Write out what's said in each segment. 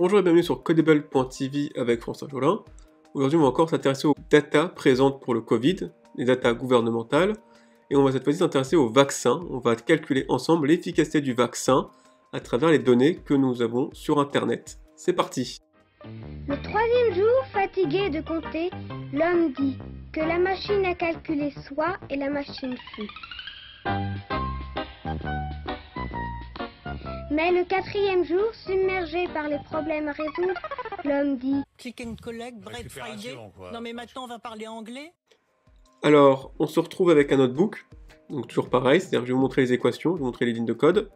Bonjour et bienvenue sur Codable.tv avec François Jolin. Aujourd'hui, on va encore s'intéresser aux datas présentes pour le Covid, les datas gouvernementales, et on va cette fois-ci s'intéresser aux vaccins. On va calculer ensemble l'efficacité du vaccin à travers les données que nous avons sur Internet. C'est parti! Le troisième jour, fatigué de compter, l'homme dit que la machine a calculé soit et la machine fut. Mais le quatrième jour, submergé par les problèmes à résoudre, l'homme dit Click and collect, Bread Friday. Non mais maintenant on va parler anglais. Alors, on se retrouve avec un notebook, donc toujours pareil, c'est-à-dire que je vais vous montrer les équations, je vais vous montrer les lignes de code,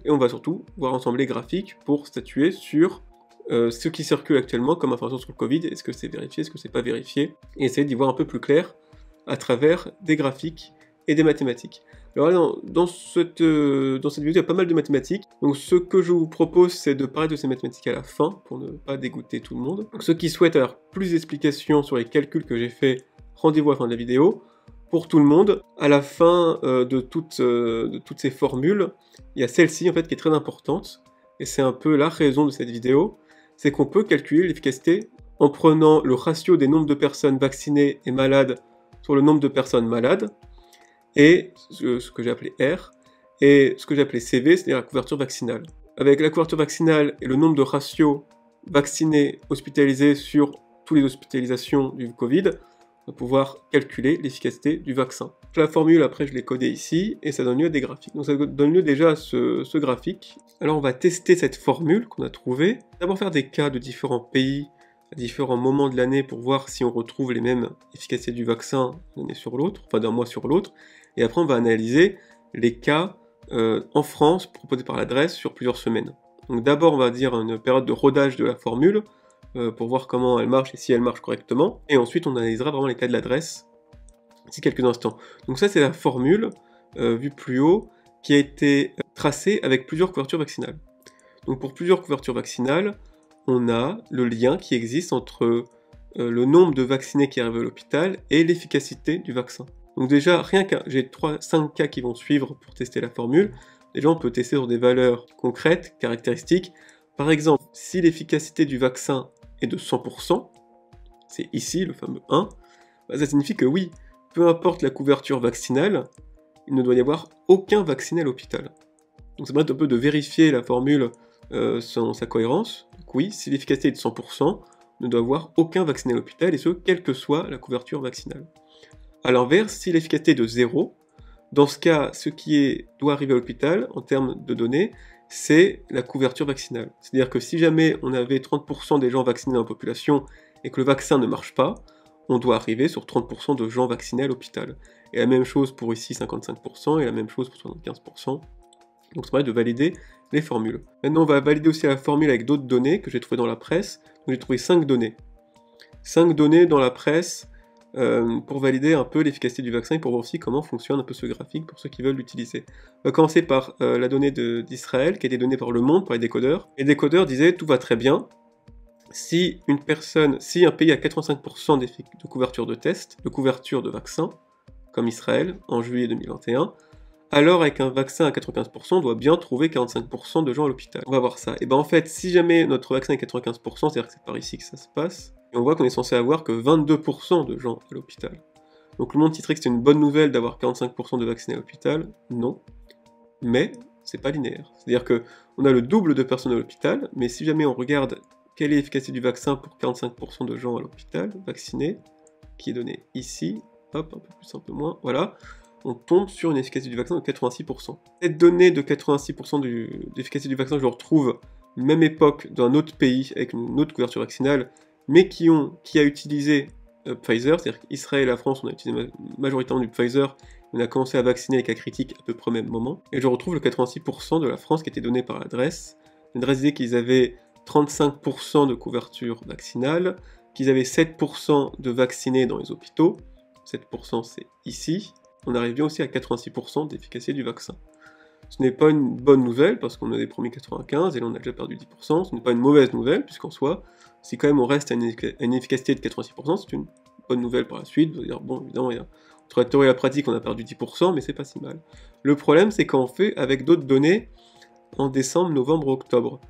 et on va surtout voir ensemble les graphiques pour statuer sur ce qui circule actuellement comme information sur le Covid, est-ce que c'est vérifié, est-ce que c'est pas vérifié, et essayer d'y voir un peu plus clair à travers des graphiques et des mathématiques. Alors là, dans cette vidéo, il y a pas mal de mathématiques, donc ce que je vous propose, c'est de parler de ces mathématiques à la fin, pour ne pas dégoûter tout le monde. Donc ceux qui souhaitent avoir plus d'explications sur les calculs que j'ai fait, rendez-vous à la fin de la vidéo. Pour tout le monde, à la fin de toutes ces formules, il y a celle-ci en fait qui est très importante, et c'est un peu la raison de cette vidéo, c'est qu'on peut calculer l'efficacité en prenant le ratio des nombres de personnes vaccinées et malades sur le nombre de personnes malades, et ce que j'ai appelé R, et ce que j'ai appelé CV, c'est-à-dire la couverture vaccinale. Avec la couverture vaccinale et le nombre de ratios vaccinés hospitalisés sur toutes les hospitalisations du Covid, on va pouvoir calculer l'efficacité du vaccin. La formule, après, je l'ai codée ici, et ça donne lieu à des graphiques. Donc ça donne lieu déjà à ce graphique. Alors on va tester cette formule qu'on a trouvée. D'abord faire des cas de différents pays, à différents moments de l'année, pour voir si on retrouve les mêmes efficacités du vaccin d'une année sur l'autre, enfin d'un mois sur l'autre. Et après on va analyser les cas en France, proposés par l'adresse, sur plusieurs semaines. Donc d'abord on va dire une période de rodage de la formule, pour voir comment elle marche et si elle marche correctement. Et ensuite on analysera vraiment les cas de l'adresse d'ici quelques instants. Donc ça c'est la formule, vue plus haut, qui a été tracée avec plusieurs couvertures vaccinales. Donc pour plusieurs couvertures vaccinales, on a le lien qui existe entre le nombre de vaccinés qui arrivent à l'hôpital et l'efficacité du vaccin. Donc déjà, rien qu'à, j'ai 5 cas qui vont suivre pour tester la formule. Déjà on peut tester sur des valeurs concrètes, caractéristiques. Par exemple, si l'efficacité du vaccin est de 100%, c'est ici le fameux 1, bah ça signifie que oui, peu importe la couverture vaccinale, il ne doit y avoir aucun vacciné à l'hôpital. Donc ça permet un peu de vérifier la formule selon sa cohérence. Donc oui, si l'efficacité est de 100%, il ne doit y avoir aucun vacciné à l'hôpital, et ce, quelle que soit la couverture vaccinale. A l'inverse, si l'efficacité est de 0, dans ce cas, ce qui doit arriver à l'hôpital, en termes de données, c'est la couverture vaccinale. C'est-à-dire que si jamais on avait 30% des gens vaccinés dans la population et que le vaccin ne marche pas, on doit arriver sur 30% de gens vaccinés à l'hôpital. Et la même chose pour ici 55%, et la même chose pour 75%. Donc ça permet de valider les formules. Maintenant on va valider aussi la formule avec d'autres données que j'ai trouvées dans la presse. Donc j'ai trouvé 5 données. 5 données dans la presse pour valider un peu l'efficacité du vaccin et pour voir aussi comment fonctionne un peu ce graphique pour ceux qui veulent l'utiliser. On va commencer par la donnée d'Israël qui a été donnée par Le Monde, par les décodeurs. Les décodeurs disaient tout va très bien. Si un pays a 85% de couverture de test, de couverture de vaccin, comme Israël en juillet 2021, alors avec un vaccin à 95%, on doit bien trouver 45% de gens à l'hôpital. On va voir ça. Et ben en fait, si jamais notre vaccin est 95%, c'est-à-dire que c'est par ici que ça se passe, et on voit qu'on est censé avoir que 22% de gens à l'hôpital. Donc Le Monde titrait que c'était une bonne nouvelle d'avoir 45% de vaccinés à l'hôpital. Non. Mais c'est pas linéaire. C'est-à-dire que on a le double de personnes à l'hôpital, mais si jamais on regarde quelle est l'efficacité du vaccin pour 45% de gens à l'hôpital, vaccinés, qui est donné ici, hop, un peu plus, un peu moins, voilà, on tombe sur une efficacité du vaccin de 86%. Cette donnée de 86% d'efficacité du vaccin, je le retrouve même époque d'un autre pays, avec une autre couverture vaccinale, mais qui a utilisé Pfizer, c'est-à-dire qu'Israël et la France, on a utilisé majoritairement du Pfizer, on a commencé à vacciner les cas critiques à peu près au même moment, et je retrouve le 86% de la France qui était donné par l'adresse. L'adresse disait qu'ils avaient 35% de couverture vaccinale, qu'ils avaient 7% de vaccinés dans les hôpitaux, 7% c'est ici, on arrive bien aussi à 86% d'efficacité du vaccin. Ce n'est pas une bonne nouvelle, parce qu'on avait promis 95, et là on a déjà perdu 10%, ce n'est pas une mauvaise nouvelle, puisqu'en soi, si quand même on reste à une efficacité de 86%, c'est une bonne nouvelle par la suite, vous allez dire, bon, évidemment, entre la théorie et la pratique, on a perdu 10%, mais c'est pas si mal. Le problème, c'est quand on fait avec d'autres données en décembre, novembre, octobre.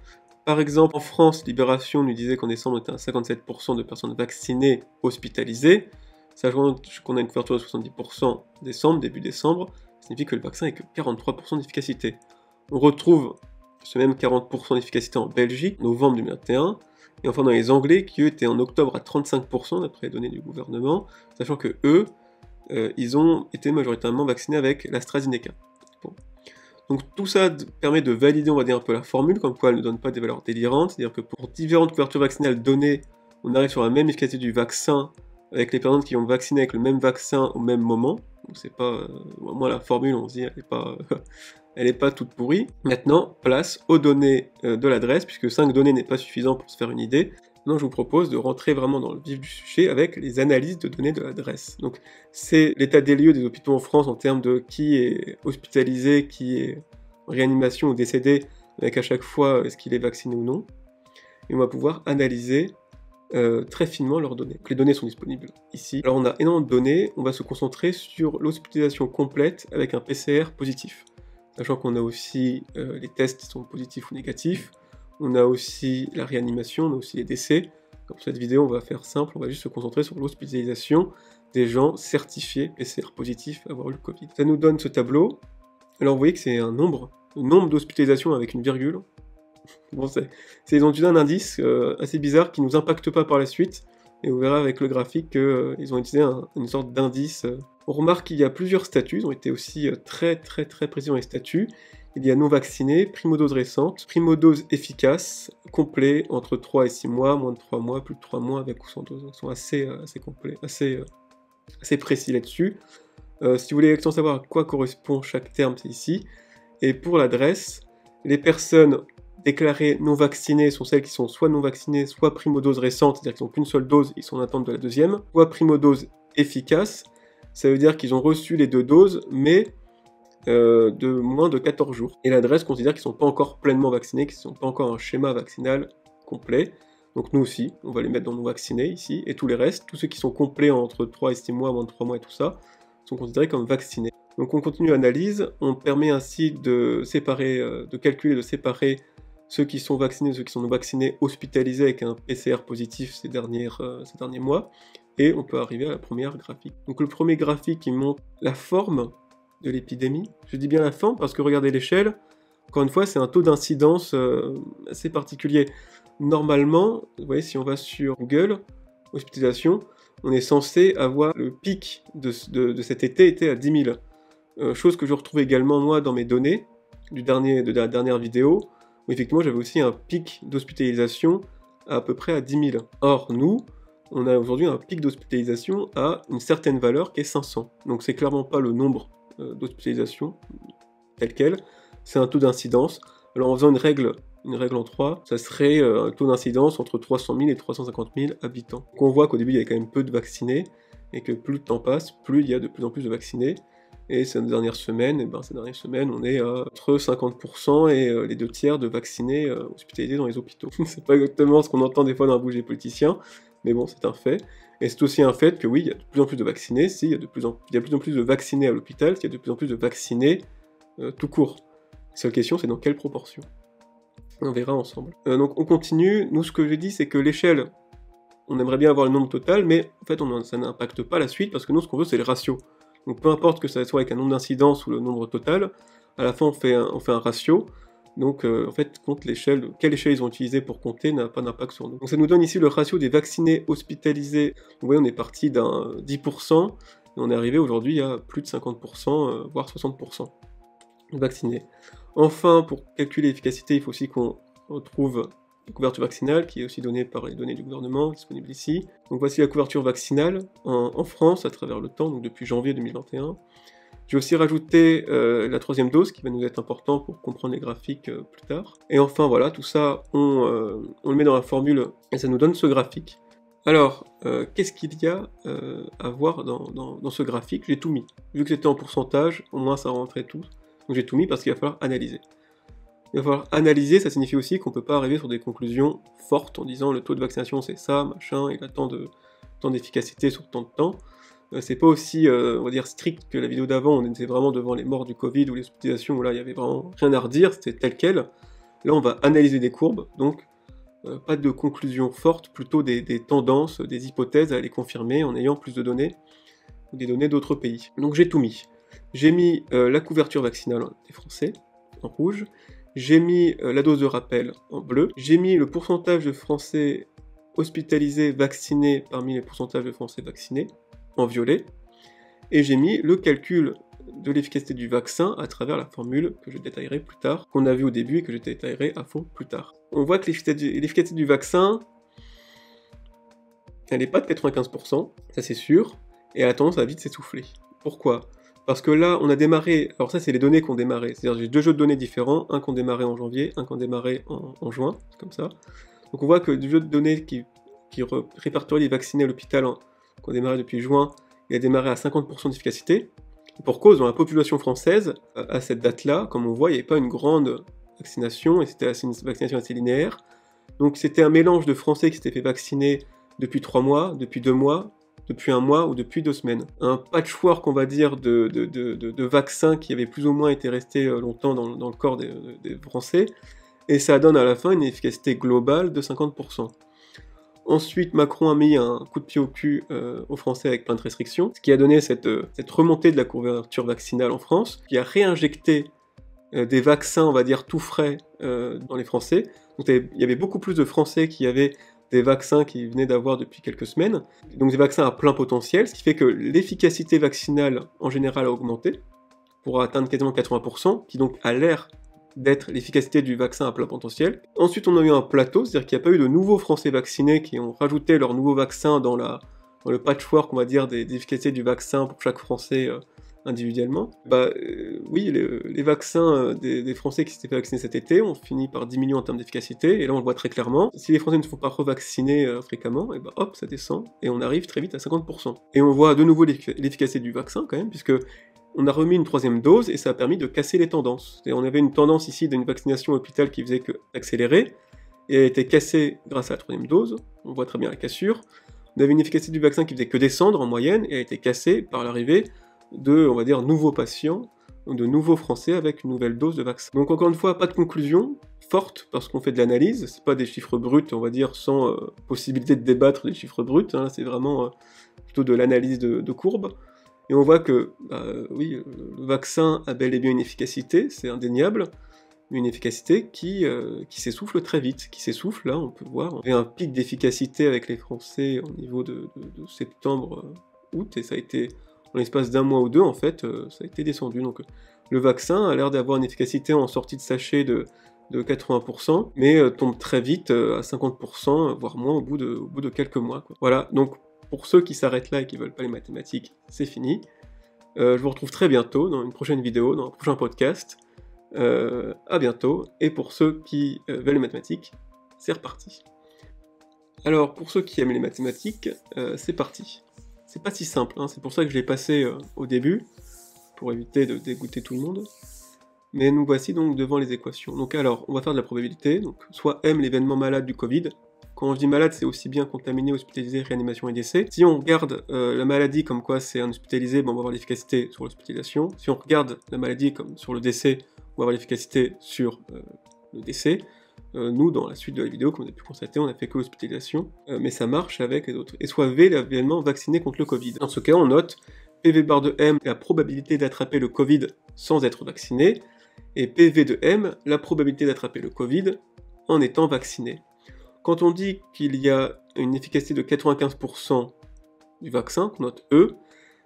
Par exemple, en France, Libération nous disait qu'en décembre, on était à 57% de personnes vaccinées hospitalisées, sachant qu'on a une couverture de 70% en décembre, début décembre, ça signifie que le vaccin n'a que 43% d'efficacité. On retrouve ce même 40% d'efficacité en Belgique, novembre 2021, et enfin dans les Anglais, qui eux étaient en octobre à 35% d'après les données du gouvernement, sachant que eux, ils ont été majoritairement vaccinés avec l'AstraZeneca. Bon. Donc tout ça permet de valider, on va dire, un peu la formule, comme quoi elle ne donne pas des valeurs délirantes, c'est-à-dire que pour différentes couvertures vaccinales données, on arrive sur la même efficacité du vaccin avec les personnes qui ont vacciné avec le même vaccin au même moment. Donc c'est pas... moi la formule, on se dit, elle est pas toute pourrie. Maintenant, place aux données de l'adresse, puisque 5 données n'est pas suffisant pour se faire une idée. Maintenant, je vous propose de rentrer vraiment dans le vif du sujet avec les analyses de données de l'adresse. Donc, c'est l'état des lieux des hôpitaux en France en termes de qui est hospitalisé, qui est en réanimation ou décédé, avec à chaque fois est-ce qu'il est vacciné ou non. Et on va pouvoir analyser très finement leurs données. Donc, les données sont disponibles ici. Alors, on a énormément de données, on va se concentrer sur l'hospitalisation complète avec un PCR positif. Sachant qu'on a aussi les tests qui sont positifs ou négatifs, on a aussi la réanimation, on a aussi les décès. Dans cette vidéo, on va faire simple, on va juste se concentrer sur l'hospitalisation des gens certifiés PCR positifs à avoir eu le Covid. Ça nous donne ce tableau. Alors vous voyez que c'est un nombre, le nombre d'hospitalisations avec une virgule. Bon, ils ont utilisé un indice assez bizarre qui ne nous impacte pas par la suite, et vous verrez avec le graphique qu'ils ont utilisé une sorte d'indice. On remarque qu'il y a plusieurs statuts, ils ont été aussi très précis dans les statuts. Il y a non vaccinés, primo-dose récente, primo-dose efficace, complet entre 3 et 6 mois, moins de 3 mois, plus de 3 mois avec ou sans dose. Ils sont assez complets, assez précis là-dessus. Si vous voulez savoir à quoi correspond chaque terme, c'est ici. Et pour l'adresse, les personnes déclarées non vaccinées sont celles qui sont soit non vaccinées, soit primo-dose récente, c'est-à-dire qu'ils n'ont qu'une seule dose, ils sont en attente de la deuxième, soit primo-dose efficace, ça veut dire qu'ils ont reçu les 2 doses, mais de moins de 14 jours. Et l'adresse considère qu'ils ne sont pas encore pleinement vaccinés, qu'ils ne sont pas encore un schéma vaccinal complet. Donc nous aussi, on va les mettre dans non vaccinés ici, et tous les restes, tous ceux qui sont complets entre 3 et 6 mois, moins de 3 mois et tout ça, sont considérés comme vaccinés. Donc on continue l'analyse, on permet ainsi de séparer, de calculer, de séparer ceux qui sont vaccinés, ceux qui sont non vaccinés, hospitalisés avec un PCR positif ces derniers mois, et on peut arriver à la première graphique. Donc le premier graphique qui montre la forme de l'épidémie. Je dis bien la forme parce que regardez l'échelle, encore une fois c'est un taux d'incidence assez particulier. Normalement, vous voyez si on va sur Google, hospitalisation, on est censé avoir le pic de cet été était à 10 000. Chose que je retrouve également moi dans mes données de la dernière vidéo, où effectivement j'avais aussi un pic d'hospitalisation à peu près à 10 000. Or nous, on a aujourd'hui un pic d'hospitalisation à une certaine valeur qui est 500. Donc c'est clairement pas le nombre d'hospitalisation tel quel, c'est un taux d'incidence. Alors en faisant une règle en 3, ça serait un taux d'incidence entre 300 000 et 350 000 habitants. Donc on voit qu'au début il y avait quand même peu de vaccinés, et que plus le temps passe, plus il y a de plus en plus de vaccinés, et ces dernières semaines, on est à entre 50% et les 2 tiers de vaccinés hospitalisés dans les hôpitaux. C'est pas exactement ce qu'on entend des fois dans la bouche des politiciens, mais bon, c'est un fait. Et c'est aussi un fait que oui, il y a de plus en plus de vaccinés, il y a de plus en plus de vaccinés à l'hôpital, il y a de plus en plus de vaccinés tout court. La seule question, c'est dans quelle proportion. On verra ensemble. Donc on continue. Nous, ce que j'ai dit, c'est que l'échelle, on aimerait bien avoir le nombre total, mais en fait, ça n'impacte pas la suite, parce que nous, ce qu'on veut, c'est les ratios. Donc peu importe que ça soit avec un nombre d'incidences ou le nombre total, à la fin, on fait un ratio. Donc en fait, compte l'échelle, quelle échelle ils ont utilisé pour compter n'a pas d'impact sur nous. Donc ça nous donne ici le ratio des vaccinés hospitalisés. Vous voyez, on est parti d'un 10%, et on est arrivé aujourd'hui à plus de 50%, voire 60% vaccinés. Enfin, pour calculer l'efficacité, il faut aussi qu'on retrouve la couverture vaccinale, qui est aussi donnée par les données du gouvernement, disponible ici. Donc voici la couverture vaccinale en France, à travers le temps, donc depuis janvier 2021. J'ai aussi rajouté la 3e dose, qui va nous être important pour comprendre les graphiques plus tard. Et enfin voilà, tout ça, on le met dans la formule, et ça nous donne ce graphique. Alors, qu'est-ce qu'il y a à voir dans ce graphique? J'ai tout mis. Vu que c'était en pourcentage, au moins ça rentrait tout. Donc j'ai tout mis parce qu'il va falloir analyser. Il va falloir analyser, ça signifie aussi qu'on ne peut pas arriver sur des conclusions fortes en disant le taux de vaccination c'est ça, machin, il a tant d'efficacité sur tant de temps. C'est pas aussi, on va dire, strict que la vidéo d'avant, on était vraiment devant les morts du Covid ou les hospitalisations, où là il y avait vraiment rien à redire, c'était tel quel. Là, on va analyser des courbes, donc pas de conclusion forte, plutôt des tendances, des hypothèses à les confirmer en ayant plus de données, ou des données d'autres pays. Donc j'ai tout mis. J'ai mis la couverture vaccinale des Français, en rouge. J'ai mis la dose de rappel en bleu. J'ai mis le pourcentage de Français hospitalisés vaccinés parmi les pourcentages de Français vaccinés, en violet. Et j'ai mis le calcul de l'efficacité du vaccin à travers la formule que je détaillerai plus tard, qu'on a vu au début et que je détaillerai à fond plus tard. On voit que l'efficacité du vaccin, elle n'est pas de 95%, ça c'est sûr, et elle a tendance à vite s'essouffler. Pourquoi ? Parce que là, on a démarré, alors ça c'est les données qui ont démarré, c'est-à-dire j'ai deux jeux de données différents, un qui ont démarré en janvier, un qui ont démarré en juin, comme ça. Donc on voit que le jeu de données qui répertorie les vaccinés à l'hôpital, qui ont démarré depuis juin, il a démarré à 50% d'efficacité. Pour cause, dans la population française, à cette date-là, comme on voit, il n'y avait pas une grande vaccination, et c'était une vaccination assez linéaire. Donc c'était un mélange de Français qui s'étaient fait vacciner depuis 3 mois, depuis 2 mois, depuis 1 mois ou depuis 2 semaines. Un patchwork, on va dire, de vaccins qui avaient plus ou moins été restés longtemps dans le corps des Français, et ça donne à la fin une efficacité globale de 50%. Ensuite, Macron a mis un coup de pied au cul aux Français avec plein de restrictions, ce qui a donné cette remontée de la couverture vaccinale en France, qui a réinjecté des vaccins, on va dire, tout frais dans les Français. Donc il y avait beaucoup plus de Français qui avaient des vaccins qu'ils venaient d'avoir depuis quelques semaines, donc des vaccins à plein potentiel, ce qui fait que l'efficacité vaccinale en général a augmenté, pour atteindre quasiment 80%, qui donc a l'air d'être l'efficacité du vaccin à plein potentiel. Ensuite, on a eu un plateau, c'est-à-dire qu'il n'y a pas eu de nouveaux Français vaccinés qui ont rajouté leur nouveau vaccin dans le patchwork, on va dire, des efficacités du vaccin pour chaque Français individuellement. Oui, les vaccins des Français qui s'étaient fait vacciner cet été ont fini par diminuer en termes d'efficacité, et là on le voit très clairement. Si les Français ne se font pas revacciner fréquemment, et hop, ça descend, et on arrive très vite à 50%. Et on voit de nouveau l'efficacité du vaccin quand même, puisque on a remis une 3e dose et ça a permis de casser les tendances. Et on avait une tendance ici d'une vaccination à l'hôpital qui faisait qu'accélérer, et elle a été cassée grâce à la 3e dose, on voit très bien la cassure. On avait une efficacité du vaccin qui faisait que descendre en moyenne, et elle a été cassée par l'arrivée de, on va dire, nouveaux patients, de nouveaux Français avec une nouvelle dose de vaccin. Donc encore une fois, pas de conclusion forte, parce qu'on fait de l'analyse, c'est pas des chiffres bruts, on va dire, sans possibilité de débattre des chiffres bruts, hein, c'est vraiment plutôt de l'analyse de courbes. Et on voit que, oui, le vaccin a bel et bien une efficacité, c'est indéniable, mais une efficacité qui s'essouffle très vite, qui s'essouffle, là, on peut voir. On avait un pic d'efficacité avec les Français au niveau de septembre, août, et ça a été, en l'espace d'un mois ou deux, en fait, ça a été descendu. Donc le vaccin a l'air d'avoir une efficacité en sortie de sachet de 80%, mais tombe très vite à 50%, voire moins au bout de quelques mois, quoi. Voilà, donc pour ceux qui s'arrêtent là et qui veulent pas les mathématiques, c'est fini. Je vous retrouve très bientôt dans une prochaine vidéo, dans un prochain podcast. À bientôt, et pour ceux qui veulent les mathématiques, c'est reparti. Alors, pour ceux qui aiment les mathématiques, c'est parti. C'est pas si simple, hein, c'est pour ça que je l'ai passé au début, pour éviter de dégoûter tout le monde. Mais nous voici donc devant les équations. Donc alors, on va faire de la probabilité, donc soit M l'événement malade du Covid. Quand je dis malade, c'est aussi bien contaminé, hospitalisé, réanimation et décès. Si on regarde la maladie comme quoi c'est un hospitalisé, on va avoir l'efficacité sur l'hospitalisation. Si on regarde la maladie comme sur le décès, on va avoir l'efficacité sur le décès. Nous, dans la suite de la vidéo, comme vous avez pu constater, on a fait que l'hospitalisation, mais ça marche avec les autres. Et soit V l'événement vacciné contre le Covid. Dans ce cas, on note PV bar de M, la probabilité d'attraper le Covid sans être vacciné, et PV de M, la probabilité d'attraper le Covid en étant vacciné. Quand on dit qu'il y a une efficacité de 95% du vaccin, qu'on note E,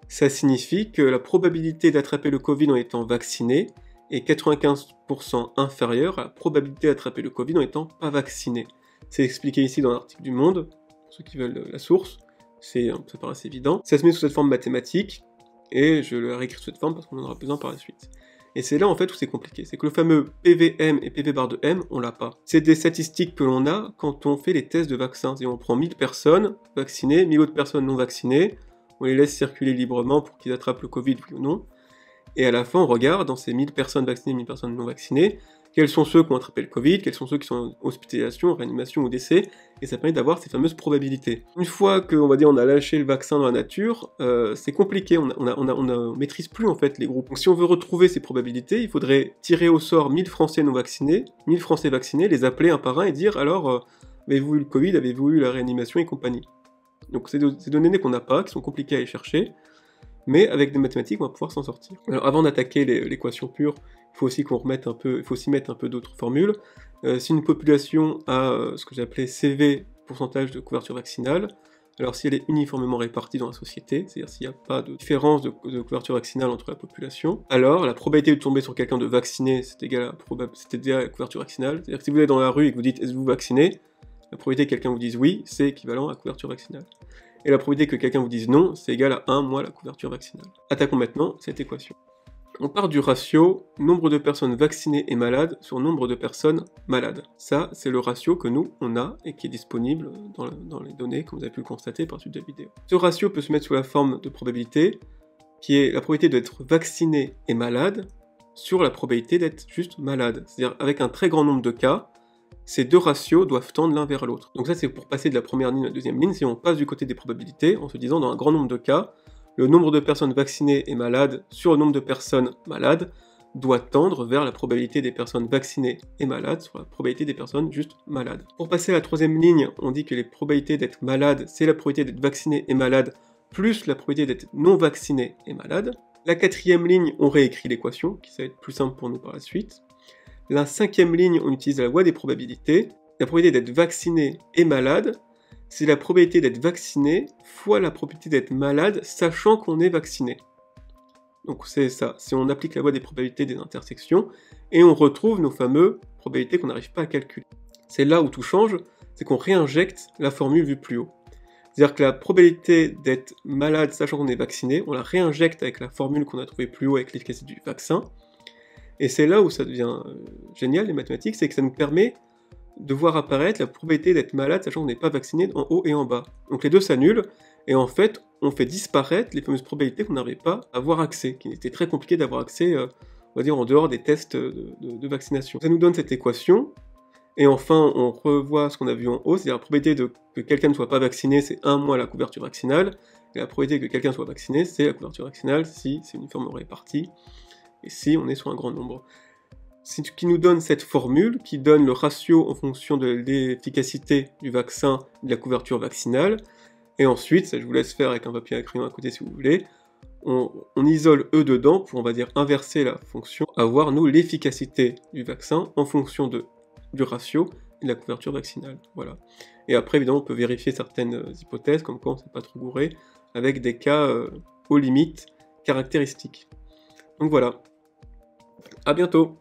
ça signifie que la probabilité d'attraper le Covid en étant vacciné est 95% inférieure à la probabilité d'attraper le Covid en étant pas vacciné. C'est expliqué ici dans l'article du Monde, pour ceux qui veulent la source, ça paraît assez évident. Ça se met sous cette forme mathématique, et je le réécris sous cette forme parce qu'on en aura besoin par la suite. Et c'est là en fait où c'est compliqué, c'est que le fameux PVM et PV bar de M, on l'a pas. C'est des statistiques que l'on a quand on fait les tests de vaccins. Et on prend 1000 personnes vaccinées, 1000 autres personnes non vaccinées, on les laisse circuler librement pour qu'ils attrapent le Covid, oui ou non. Et à la fin, on regarde, dans ces 1000 personnes vaccinées, 1000 personnes non vaccinées, quels sont ceux qui ont attrapé le Covid, quels sont ceux qui sont en hospitalisation, en réanimation ou décès, et ça permet d'avoir ces fameuses probabilités. Une fois qu'on va dire on a lâché le vaccin dans la nature, c'est compliqué, on ne maîtrise plus en fait les groupes. Donc si on veut retrouver ces probabilités, il faudrait tirer au sort 1000 Français non vaccinés, 1000 Français vaccinés, les appeler un par un et dire alors, avez-vous eu le Covid, avez-vous eu la réanimation et compagnie. Donc c'est des données qu'on n'a pas, qui sont compliquées à aller chercher, mais avec des mathématiques, on va pouvoir s'en sortir. Alors avant d'attaquer l'équation pure, il faut aussi mettre un peu d'autres formules. Si une population a ce que j'appelais CV, pourcentage de couverture vaccinale, alors si elle est uniformément répartie dans la société, c'est-à-dire s'il n'y a pas de différence de couverture vaccinale entre la population, alors la probabilité de tomber sur quelqu'un de vacciné, c'est égal à la couverture vaccinale. C'est-à-dire que si vous êtes dans la rue et que vous dites « Êtes-vous vacciné ?», la probabilité que quelqu'un vous dise « Oui », c'est équivalent à couverture vaccinale. Et la probabilité que quelqu'un vous dise « Non », c'est égal à 1 moins la couverture vaccinale. Attaquons maintenant cette équation. On part du ratio nombre de personnes vaccinées et malades sur nombre de personnes malades. Ça, c'est le ratio que nous, on a et qui est disponible dans les données, comme vous avez pu le constater par la suite de la vidéo. Ce ratio peut se mettre sous la forme de probabilité, qui est la probabilité d'être vacciné et malade sur la probabilité d'être juste malade. C'est-à-dire, avec un très grand nombre de cas, ces deux ratios doivent tendre l'un vers l'autre. Donc ça, c'est pour passer de la première ligne à la deuxième ligne, si on passe du côté des probabilités, en se disant, dans un grand nombre de cas, le nombre de personnes vaccinées et malades sur le nombre de personnes malades doit tendre vers la probabilité des personnes vaccinées et malades sur la probabilité des personnes juste malades. Pour passer à la troisième ligne, on dit que les probabilités d'être malade, c'est la probabilité d'être vacciné et malade plus la probabilité d'être non vacciné et malade. La quatrième ligne, on réécrit l'équation, qui ça va être plus simple pour nous par la suite. La cinquième ligne, on utilise la loi des probabilités. La probabilité d'être vacciné et malade, c'est la probabilité d'être vacciné fois la probabilité d'être malade, sachant qu'on est vacciné. Donc c'est ça, si on applique la loi des probabilités des intersections, et on retrouve nos fameuses probabilités qu'on n'arrive pas à calculer. C'est là où tout change, c'est qu'on réinjecte la formule vue plus haut. C'est-à-dire que la probabilité d'être malade, sachant qu'on est vacciné, on la réinjecte avec la formule qu'on a trouvée plus haut avec l'efficacité du vaccin, et c'est là où ça devient génial, les mathématiques, c'est que ça nous permet de voir apparaître la probabilité d'être malade, sachant qu'on n'est pas vacciné en haut et en bas. Donc les deux s'annulent, et en fait, on fait disparaître les fameuses probabilités qu'on n'arrivait pas à avoir accès, qui était très compliqué d'avoir accès, on va dire, en dehors des tests de vaccination. Ça nous donne cette équation, et enfin, on revoit ce qu'on a vu en haut, c'est-à-dire la probabilité que quelqu'un ne soit pas vacciné, c'est 1 moins la couverture vaccinale, et la probabilité que quelqu'un soit vacciné, c'est la couverture vaccinale si c'est uniformément réparti, et si on est sur un grand nombre. C'est ce qui nous donne cette formule, qui donne le ratio en fonction de l'efficacité du vaccin et de la couverture vaccinale. Et ensuite, ça je vous laisse faire avec un papier à crayon à côté si vous voulez, on isole E dedans pour, on va dire, inverser la fonction, avoir, nous, l'efficacité du vaccin en fonction du ratio et de la couverture vaccinale. Voilà. Et après, évidemment, on peut vérifier certaines hypothèses, comme quoi on ne s'est pas trop gouré, avec des cas aux limites caractéristiques. Donc voilà. À bientôt!